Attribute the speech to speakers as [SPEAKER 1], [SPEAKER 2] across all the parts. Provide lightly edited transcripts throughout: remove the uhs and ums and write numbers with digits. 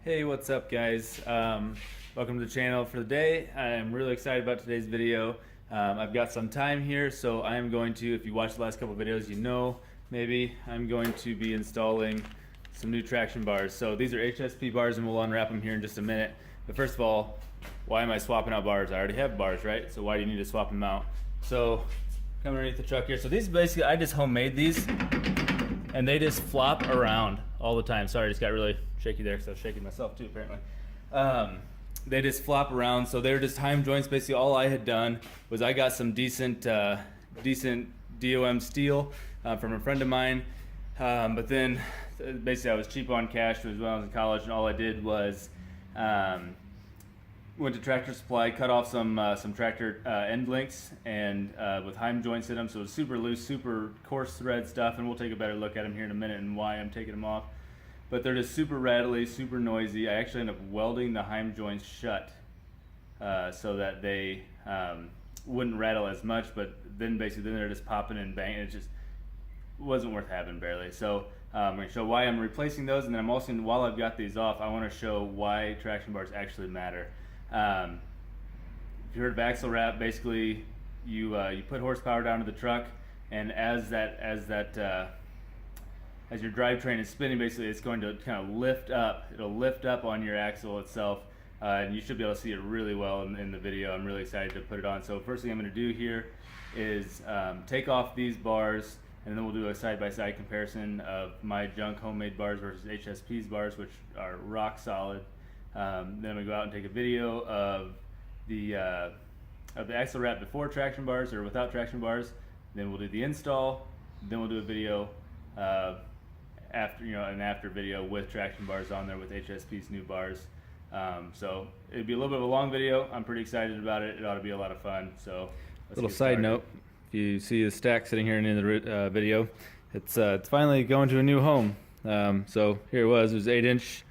[SPEAKER 1] Hey, what's up guys? Welcome to the channel for the day. I'm really excited about today's video. I've got some time here, so I am going to, if you watched the last couple videos, you know maybe I'm going to be installing some new traction bars. So these are HSP bars and we'll unwrap them here in just a minute. But first of all, why am I swapping out bars? I already have bars, right? So why do you need to swap them out? So come underneath the truck here. So these basically, I just homemade these and they just flop around all the time. Sorry, I just got really shaky there because I was shaking myself too apparently. They just flop around, so they're just time joints. Basically all I had done was I got some decent DOM steel from a friend of mine, but then basically I was cheap on cash when I was in college, and all I did was went to Tractor Supply, cut off some tractor end links, and with Heim joints in them, so it's super loose, super coarse thread stuff, and we'll take a better look at them here in a minute and why I'm taking them off. But they're just super rattly, super noisy. I actually ended up welding the Heim joints shut so that they wouldn't rattle as much, but then basically they're just popping and banging. It just wasn't worth having barely. So I'm going to show why I'm replacing those, and then I'm also, while I've got these off, I want to show why traction bars actually matter. If you heard of axle wrap, basically you put horsepower down to the truck, and as your drivetrain is spinning, basically it's going to kind of lift up. It'll lift up on your axle itself, and you should be able to see it really well in the video. I'm really excited to put it on. So first thing I'm going to do here is take off these bars, and then we'll do a side-by-side comparison of my junk homemade bars versus HSP's bars, which are rock solid. Then I'm going to go out and take a video of the axle wrap before traction bars or without traction bars. Then we'll do the install. Then we'll do a video after video with traction bars on there with HSP's new bars. So it'd be a little bit of a long video. I'm pretty excited about it. It ought to be a lot of fun. So
[SPEAKER 2] little side note, if you see the stack sitting here in the video, it's finally going to a new home. So here it was 8-inch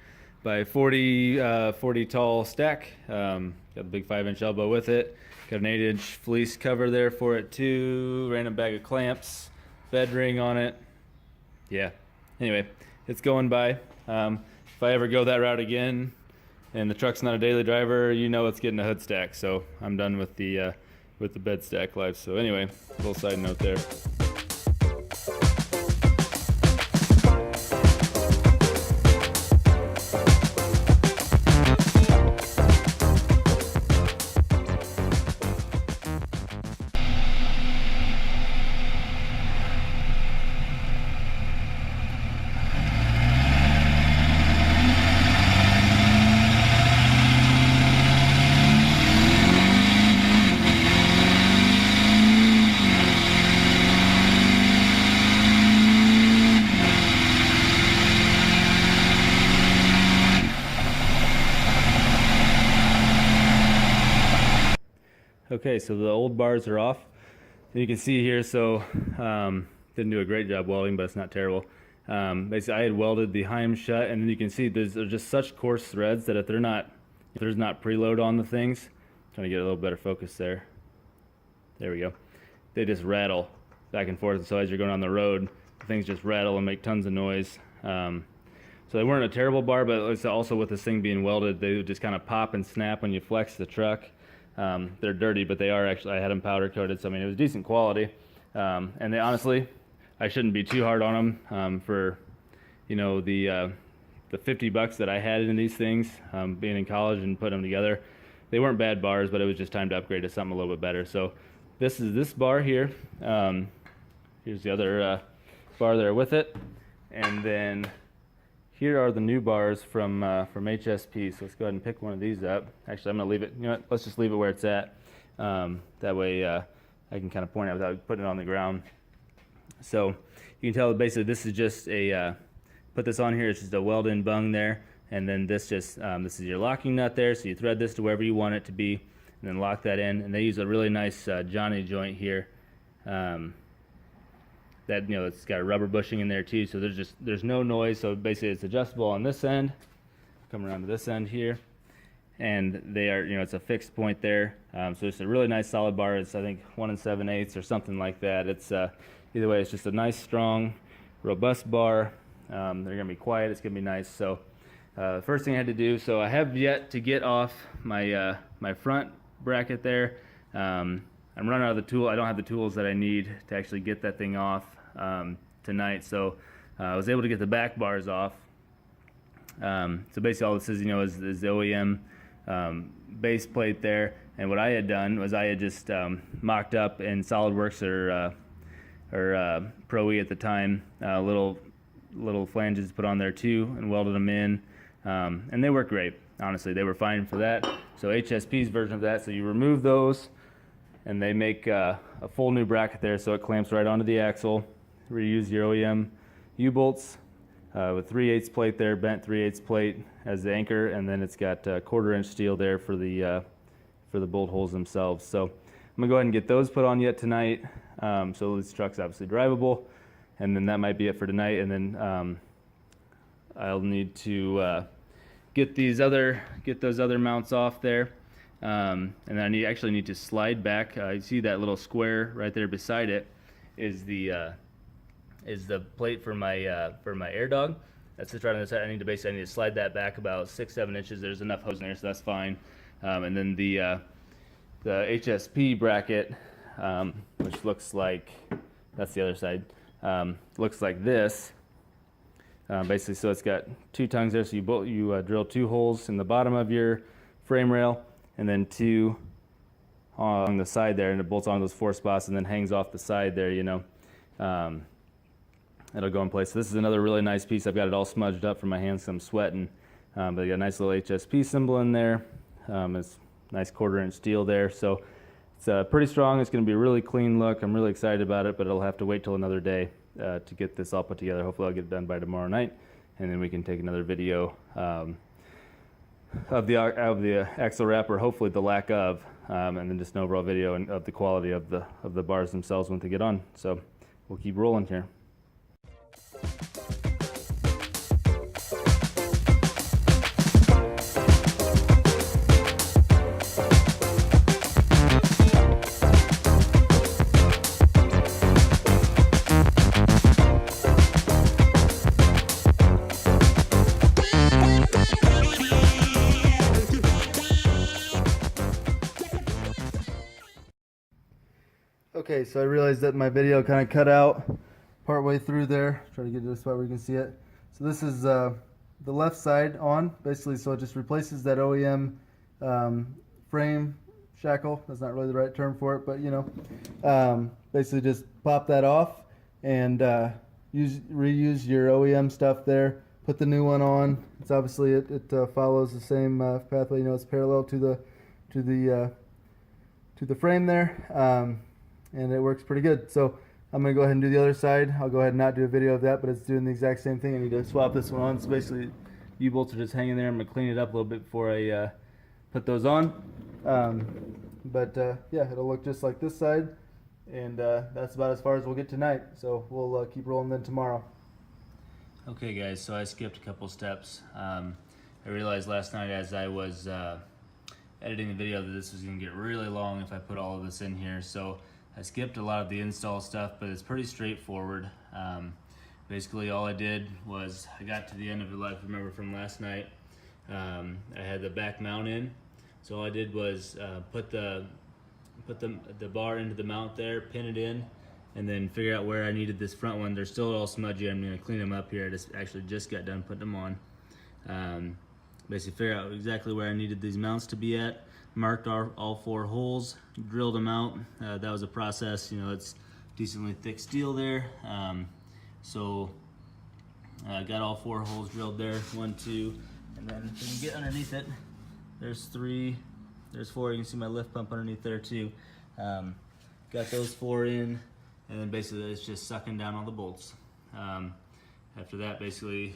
[SPEAKER 2] by 40 tall stack. Got a big 5-inch elbow with it. Got an 8-inch fleece cover there for it too. Random bag of clamps, bed ring on it. Yeah. Anyway, it's going by. If I ever go that route again and the truck's not a daily driver, you know it's getting a hood stack. So I'm done with the bed stack life. So anyway, little side note there. Okay, so the old bars are off. And you can see here, so didn't do a great job welding, but it's not terrible. Basically, I had welded the Heim shut, and then you can see there's just such coarse threads that if there's not preload on the things, trying to get a little better focus there. There we go. They just rattle back and forth. So as you're going on the road, the things just rattle and make tons of noise. So they weren't a terrible bar, but it's also with this thing being welded, they would just kind of pop and snap when you flex the truck. They're dirty, but they are actually, I had them powder coated, so I mean it was decent quality. And they honestly, I shouldn't be too hard on them for, you know, the $50 that I had in these things, being in college and putting them together. They weren't bad bars, but it was just time to upgrade to something a little bit better. So this is this bar here. Here's the other bar there with it, and then here are the new bars from HSP. So let's go ahead and pick one of these up. Actually, I'm going to leave it. You know what? Let's just leave it where it's at. That way I can kind of point out without putting it on the ground. So you can tell basically this is just a, put this on here, it's just a weld-in bung there. And then this just, this is your locking nut there. So you thread this to wherever you want it to be and then lock that in. And they use a really nice Johnny joint here. That, you know, it's got a rubber bushing in there too, so there's no noise. So basically it's adjustable on this end, come around to this end here, and they are, you know, it's a fixed point there. So it's a really nice solid bar. It's, I think, 1 7/8 or something like that. It's either way, it's just a nice strong robust bar. They're gonna be quiet, it's gonna be nice. So First thing I had to do, so I have yet to get off my my front bracket there. I'm running out of the tool. I don't have the tools that I need to actually get that thing off tonight. So I was able to get the back bars off. So basically all this is, is the OEM base plate there. And what I had done was I had just mocked up in SolidWorks or Pro E at the time, little flanges put on there too, and welded them in. And they work great. Honestly, they were fine for that. So HSP's version of that, so you remove those, and they make a full new bracket there, so it clamps right onto the axle. Reuse your OEM U-bolts with 3/8 plate there, bent 3/8 plate as the anchor, and then it's got 1/4 inch steel there for the bolt holes themselves. So I'm gonna go ahead and get those put on yet tonight. So this truck's obviously drivable, and then that might be it for tonight. And then I'll need to get those other mounts off there, and then I actually need to slide back. You see that little square right there beside it is the plate for my air dog. That's just right on the side. I need to slide that back about 6-7 inches. There's enough hose in there, so that's fine. And then the HSP bracket, which looks like, that's the other side, looks like this. Basically, so it's got 2 tongues there, so you drill 2 holes in the bottom of your frame rail, and then 2 on the side there, and it bolts on those 4 spots, and then hangs off the side there. It'll go in place. So this is another really nice piece. I've got it all smudged up from my hands, so I'm sweating. But I got a nice little HSP symbol in there. It's nice 1/4 inch steel there, so it's pretty strong. It's going to be a really clean look. I'm really excited about it, but it'll have to wait till another day to get this all put together. Hopefully I'll get it done by tomorrow night, and then we can take another video of the axle wrap, or hopefully the lack of, and then just an overall video of the quality of the bars themselves when they get on. So we'll keep rolling here.
[SPEAKER 3] Okay, so I realized that my video kind of cut out partway through there. Try to get to a spot where you can see it. So this is the left side on, basically, so it just replaces that OEM frame shackle. That's not really the right term for it, but basically just pop that off and reuse your OEM stuff there. Put the new one on. It's obviously it follows the same pathway. It's parallel to the frame there. And it works pretty good. So I'm going to go ahead and do the other side. I'll go ahead and not do a video of that, but it's doing the exact same thing. I need to swap this one on. So basically, U-bolts are just hanging there. I'm going to clean it up a little bit before I put those on. Yeah, it'll look just like this side. And that's about as far as we'll get tonight. So we'll keep rolling then tomorrow.
[SPEAKER 2] Okay guys, so I skipped a couple steps. I realized last night as I was editing the video that this was going to get really long if I put all of this in here. So I skipped a lot of the install stuff, but it's pretty straightforward. Basically all I did was I got to the end of the life, remember from last night, I had the back mount in. So all I did was put the bar into the mount there, pin it in, and then figure out where I needed this front one. They're still all smudgy. I'm going to clean them up here. I actually just got done putting them on. Basically figure out exactly where I needed these mounts to be at. Marked all 4 holes, drilled them out. That was a process. It's decently thick steel there. So I got all 4 holes drilled there, 1, 2, and then when you get underneath it, there's 3, there's 4. You can see my lift pump underneath there too. Got those 4 in, and then basically it's just sucking down all the bolts. After that, basically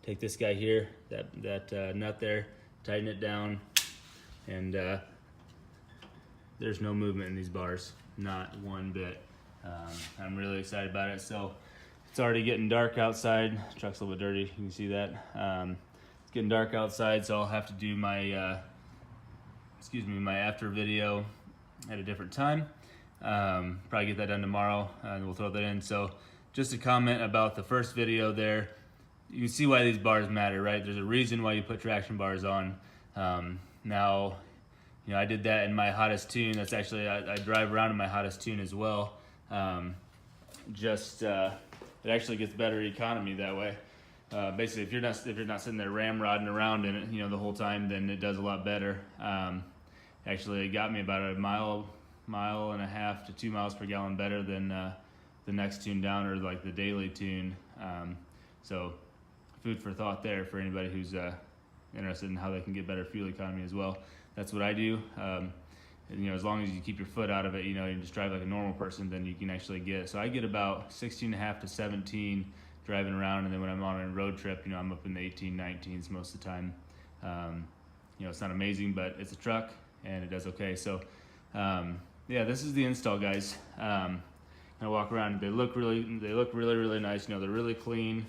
[SPEAKER 2] take this guy here, that nut there, tighten it down, and there's no movement in these bars, not one bit. I'm really excited about it. So it's already getting dark outside. The truck's a little bit dirty, you can see that. It's getting dark outside, so I'll have to do my my after video at a different time. Probably get that done tomorrow, and we'll throw that in. So just a comment about the first video there. you can see why these bars matter, right? There's a reason why you put traction bars on. Now, you know, I did that in my hottest tune. That's actually, I drive around in my hottest tune as well. It actually gets better economy that way. Basically, if you're not sitting there ramrodding around in it, you know, the whole time, then it does a lot better. Actually, it got me about a mile and a half to 2 miles per gallon better than the next tune down, or like the daily tune. So food for thought there for anybody who's interested in how they can get better fuel economy as well. That's what I do. And, you know, as long as you keep your foot out of it, you know, you just drive like a normal person, then you can actually get. So I get about 16.5 to 17 driving around, and then when I'm on a road trip, you know, I'm up in the 18, 19s most of the time. You know, it's not amazing, but it's a truck and it does okay. So yeah, this is the install, guys. I walk around. They look really nice. You know, they're really clean.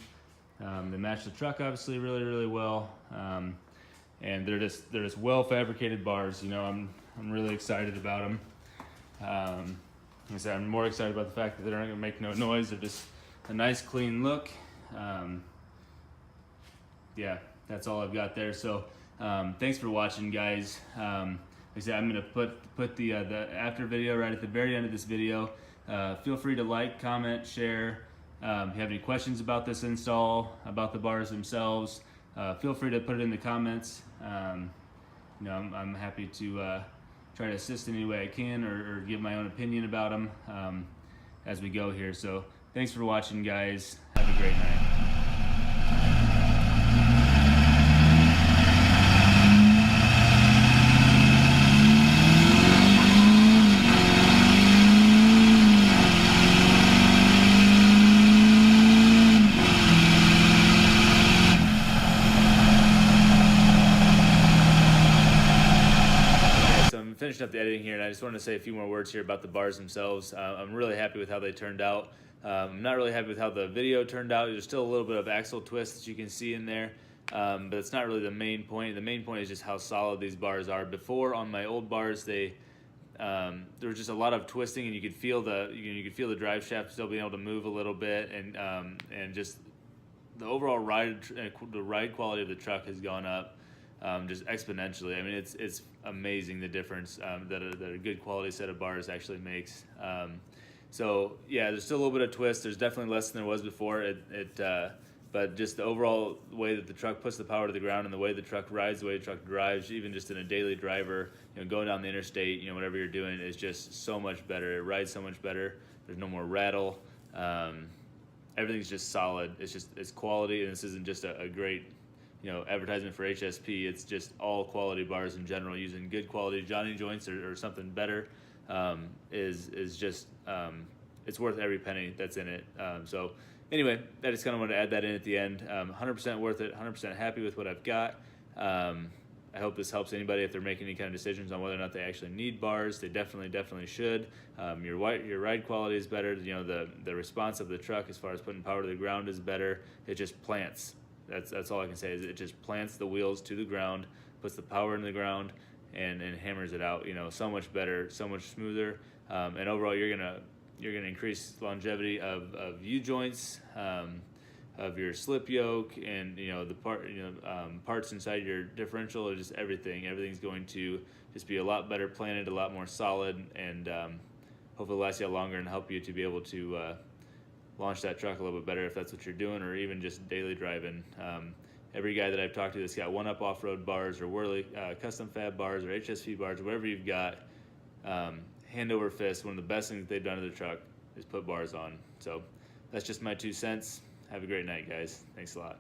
[SPEAKER 2] They match the truck obviously really well, and they're just well fabricated bars. You know, I'm really excited about them. Like I said, I'm more excited about the fact that they're not gonna make no noise. They're just a nice clean look. Yeah, that's all I've got there. So thanks for watching, guys. Like I said, I'm gonna put the after video right at the very end of this video. Feel free to like, comment, share. If you have any questions about this install, about the bars themselves, feel free to put it in the comments. You know, I'm happy to try to assist in any way I can, or give my own opinion about them as we go here. So thanks for watching, guys. Have a great night. Finishing up the editing here, and I just wanted to say a few more words here about the bars themselves. I'm really happy with how they turned out. I'm not really happy with how the video turned out. There's still a little bit of axle twist that you can see in there, but it's not really the main point. The main point is just how solid these bars are. Before, on my old bars, there was just a lot of twisting, and you could feel the drive shaft still being able to move a little bit, and just the overall ride quality of the truck has gone up. Just exponentially. I mean, it's amazing the difference that a good quality set of bars actually makes. So yeah, there's still a little bit of twist. There's definitely less than there was before. But just the overall way that the truck puts the power to the ground, and the way the truck rides, the way the truck drives, even just in a daily driver, you know, going down the interstate, you know, whatever you're doing, is just so much better. It rides so much better. There's no more rattle. Everything's just solid. It's quality, and this isn't just a great, you know, advertisement for HSP. It's just all quality bars in general, using good quality Johnny joints or something better. Is just it's worth every penny that's in it. So anyway, I just kind of wanted to add that in at the end. 100% worth it. 100% happy with what I've got. I hope this helps anybody if they're making any kind of decisions on whether or not they actually need bars. They definitely should. Your ride quality is better. You know, the response of the truck as far as putting power to the ground is better. It just plants. That's all I can say, is it just plants the wheels to the ground, puts the power in the ground, and hammers it out. You know, so much better, so much smoother, and overall you're gonna increase longevity of U-joints, of your slip yoke, and you know the parts inside your differential, or just everything. Everything's going to just be a lot better planted, a lot more solid, and hopefully last you longer and help you to be able to launch that truck a little bit better if that's what you're doing, or even just daily driving. Every guy that I've talked to that's got one-up off-road bars, or Whirly custom fab bars, or HSP bars, whatever you've got, hand over fist, one of the best things that they've done to the truck is put bars on. So that's just my 2 cents. Have a great night, guys. Thanks a lot.